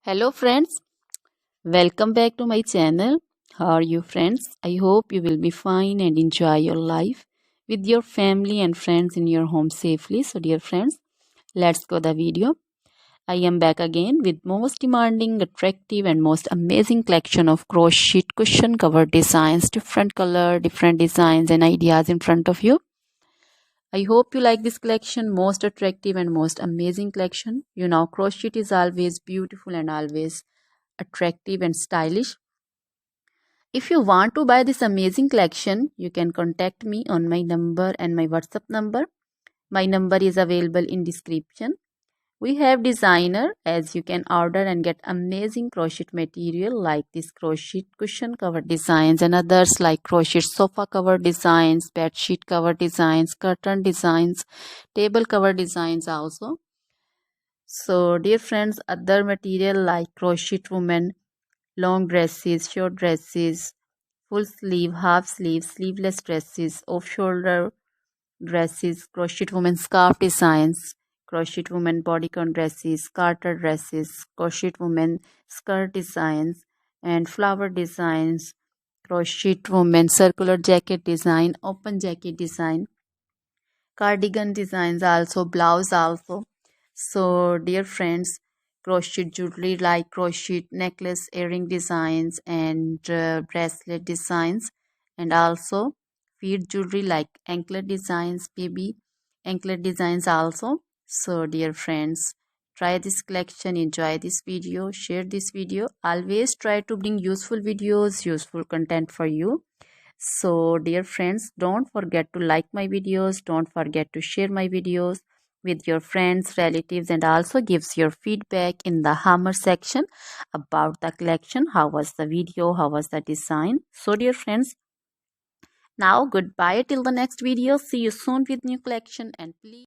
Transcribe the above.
Hello friends, welcome back to my channel. How are you friends? I hope you will be fine and enjoy your life with your family and friends in your home safely. So dear friends, let's go the video. I am back again with most demanding, attractive and most amazing collection of crochet cushion cover designs, different color, different designs and ideas in front of you. I hope you like this collection, most attractive and most amazing collection. You know, crochet is always beautiful and always attractive and stylish. If you want to buy this amazing collection, you can contact me on my number and my WhatsApp number. My number is available in description. We have designer as you can order and get amazing crochet material like this crochet cushion cover designs and others like crochet sofa cover designs, bed sheet cover designs, curtain designs, table cover designs also. So dear friends, other material like crochet woman, long dresses, short dresses, full sleeve, half sleeve, sleeveless dresses, off shoulder dresses, crochet woman scarf designs, crochet woman bodycon dresses, garter dresses, crochet woman skirt designs, and flower designs, crochet woman circular jacket design, open jacket design, cardigan designs also, blouse also. So dear friends, crochet jewelry like crochet necklace, earring designs and bracelet designs, and also feet jewelry like anklet designs, baby anklet designs also. So dear friends, try this collection, enjoy this video, share this video. Always try to bring useful videos, useful content for you. So dear friends, don't forget to like my videos, don't forget to share my videos with your friends, relatives, and also gives your feedback in the hammer section about the collection. How was the video, how was the design? So dear friends, now goodbye till the next video. See you soon with new collection, and please